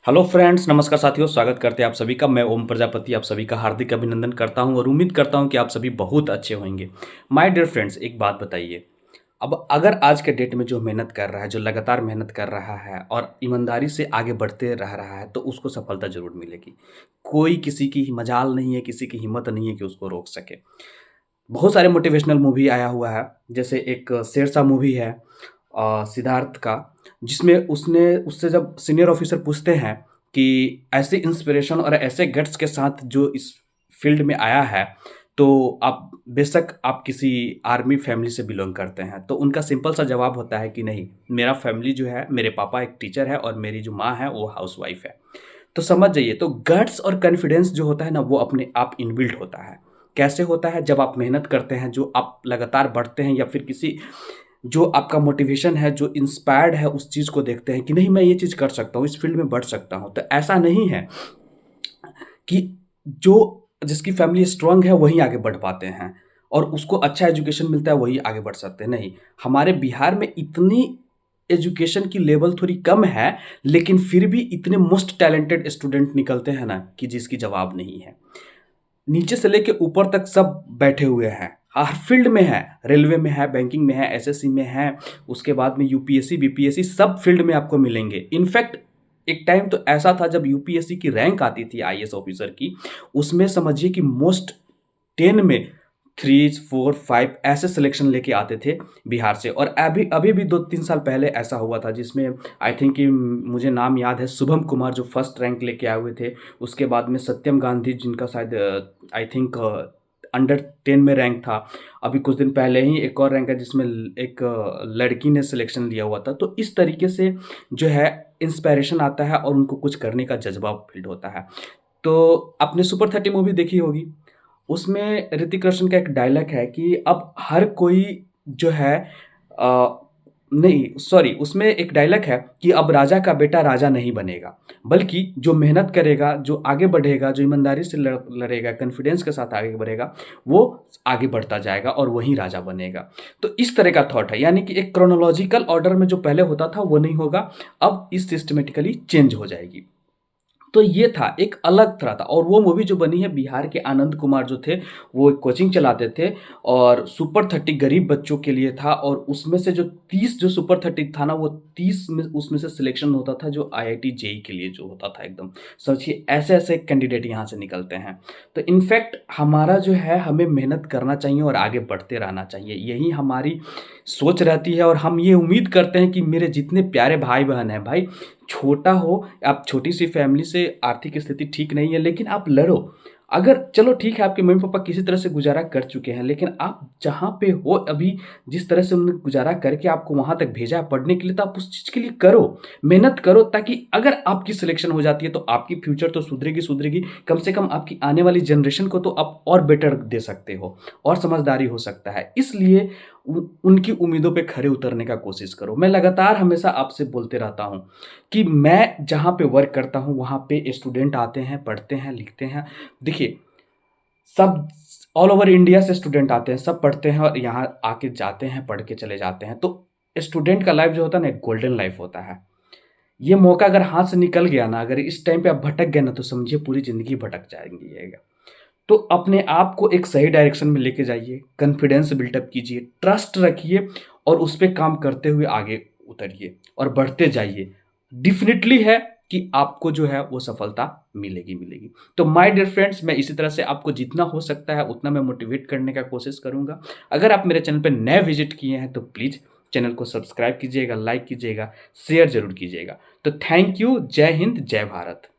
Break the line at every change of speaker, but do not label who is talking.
Hello friends, नमस्कार साथियों। स्वागत करते हैं आप सभी का। मैं ओम प्रजापति आप सभी का हार्दिक अभिनंदन करता हूं और उम्मीद करता हूं कि आप सभी बहुत अच्छे होंगे। माय डियर फ्रेंड्स, एक बात बताइए। अब अगर आज के डेट में जो मेहनत कर रहा है, जो लगातार मेहनत कर रहा है और ईमानदारी से आगे बढ़ते रह रहा है, तो उसको सफलता ज़रूर मिलेगी। कोई किसी की मजाल नहीं है, किसी की हिम्मत नहीं है कि उसको रोक सके। बहुत सारे मोटिवेशनल मूवी आया हुआ है, जैसे एक शेरशाह मूवी है सिद्धार्थ का, जिसमें उसने उससे जब सीनियर ऑफिसर पूछते हैं कि ऐसे इंस्पिरेशन और ऐसे गट्स के साथ जो इस फील्ड में आया है, तो आप बेशक आप किसी आर्मी फैमिली से बिलोंग करते हैं, तो उनका सिंपल सा जवाब होता है कि नहीं, मेरा फैमिली जो है, मेरे पापा एक टीचर है और मेरी जो माँ है वो हाउसवाइफ है। तो समझ जाइए, तो गट्स और कॉन्फिडेंस जो होता है ना, वो अपने आप इनबिल्ट होता है। कैसे होता है? जब आप मेहनत करते हैं, जो आप लगातार बढ़ते हैं, या फिर किसी जो आपका मोटिवेशन है, जो इंस्पायर्ड है, उस चीज़ को देखते हैं कि नहीं, मैं ये चीज़ कर सकता हूँ, इस फील्ड में बढ़ सकता हूँ। तो ऐसा नहीं है कि जो जिसकी फैमिली स्ट्रांग है वही आगे बढ़ पाते हैं और उसको अच्छा एजुकेशन मिलता है वही आगे बढ़ सकते हैं। नहीं, हमारे बिहार में इतनी एजुकेशन की लेवल थोड़ी कम है, लेकिन फिर भी इतने मोस्ट टैलेंटेड स्टूडेंट निकलते हैं ना कि जिसकी जवाब नहीं है। नीचे से लेके ऊपर तक सब बैठे हुए हैं, हर फील्ड में है, रेलवे में है, बैंकिंग में है, एसएससी में है, उसके बाद में यूपीएससी, बीपीएससी, सब फील्ड में आपको मिलेंगे। इनफैक्ट एक टाइम तो ऐसा था जब यूपीएससी की रैंक आती थी आईएएस ऑफिसर की, उसमें समझिए कि मोस्ट 10 में 3, 4, 5 ऐसे सिलेक्शन लेके आते थे बिहार से। और अभी अभी भी 2-3 साल पहले ऐसा हुआ था, जिसमें आई थिंक कि मुझे नाम याद है, शुभम कुमार जो फर्स्ट रैंक लेके आए हुए थे। उसके बाद में सत्यम गांधी, जिनका शायद आई थिंक अंडर 10 में रैंक था। अभी कुछ दिन पहले ही एक और रैंक है जिसमें एक लड़की ने सिलेक्शन लिया हुआ था। तो इस तरीके से जो है इंस्पायरेशन आता है और उनको कुछ करने का जज्बा फील्ड होता है। तो आपने सुपर 30 मूवी देखी होगी। उसमें ऋतिक रोशन का एक डायलॉग है कि अब हर कोई जो है अ, नहीं सॉरी, उसमें एक डायलॉग है कि अब राजा का बेटा राजा नहीं बनेगा, बल्कि जो मेहनत करेगा, जो आगे बढ़ेगा, जो ईमानदारी से लड़ेगा, कॉन्फिडेंस के साथ आगे बढ़ेगा, वो आगे बढ़ता जाएगा और वही राजा बनेगा। तो इस तरह का थॉट है, यानी कि एक क्रोनोलॉजिकल ऑर्डर में जो पहले होता था वो नहीं होगा, अब इस सिस्टमेटिकली चेंज हो जाएगी। तो ये था, एक अलग तरह था। और वो मूवी जो बनी है, बिहार के आनंद कुमार जो थे, वो एक कोचिंग चलाते थे और सुपर 30 गरीब बच्चों के लिए था। और उसमें से जो 30 जो सुपर 30 था ना, वो 30 में उसमें से सिलेक्शन होता था जो आईआईटी जेई के लिए जो होता था। एकदम सोचिए, ऐसे ऐसे कैंडिडेट यहाँ से निकलते हैं। तो इनफैक्ट हमारा जो है, हमें मेहनत करना चाहिए और आगे बढ़ते रहना चाहिए, यही हमारी सोच रहती है। और हम ये उम्मीद करते हैं कि मेरे जितने प्यारे भाई बहन हैं, भाई छोटा हो, आप छोटी सी फैमिली से, आर्थिक स्थिति ठीक नहीं है, लेकिन आप लड़ो। अगर चलो ठीक है, आपके मम्मी पापा किसी तरह से गुजारा कर चुके हैं, लेकिन आप जहाँ पे हो अभी, जिस तरह से उन्होंने गुजारा करके आपको वहाँ तक भेजा है पढ़ने के लिए, तो आप उस चीज़ के लिए करो, मेहनत करो, ताकि अगर आपकी सिलेक्शन हो जाती है तो आपकी फ्यूचर तो सुधरेगी सुधरेगी, कम से कम आपकी आने वाली जनरेशन को तो आप और बेटर दे सकते हो और समझदारी हो सकता है। इसलिए उनकी उम्मीदों पे खरे उतरने का कोशिश करो। मैं लगातार हमेशा आपसे बोलते रहता हूँ कि मैं जहाँ पे वर्क करता हूँ वहाँ पे स्टूडेंट आते हैं, पढ़ते हैं, लिखते हैं। देखिए, सब ऑल ओवर इंडिया से स्टूडेंट आते हैं, सब पढ़ते हैं और यहाँ आके जाते हैं, पढ़ के चले जाते हैं। तो स्टूडेंट का लाइफ जो होता है ना, एक गोल्डन लाइफ होता है। ये मौका अगर हाथ से निकल गया ना, अगर इस टाइम पे आप भटक गए ना, तो समझिए पूरी ज़िंदगी भटक जाएँगी। तो अपने आप को एक सही डायरेक्शन में लेके जाइए, कॉन्फिडेंस बिल्डअप कीजिए, ट्रस्ट रखिए और उस पे काम करते हुए आगे उतरिए और बढ़ते जाइए। डेफ़िनिटली है कि आपको जो है वो सफलता मिलेगी, मिलेगी। तो माय डियर फ्रेंड्स, मैं इसी तरह से आपको जितना हो सकता है उतना मैं मोटिवेट करने का कोशिश करूँगा। अगर आप मेरे चैनल पे नए विज़िट किए हैं तो प्लीज़ चैनल को सब्सक्राइब कीजिएगा, लाइक कीजिएगा, शेयर ज़रूर कीजिएगा। तो थैंक यू। जय हिंद, जय भारत।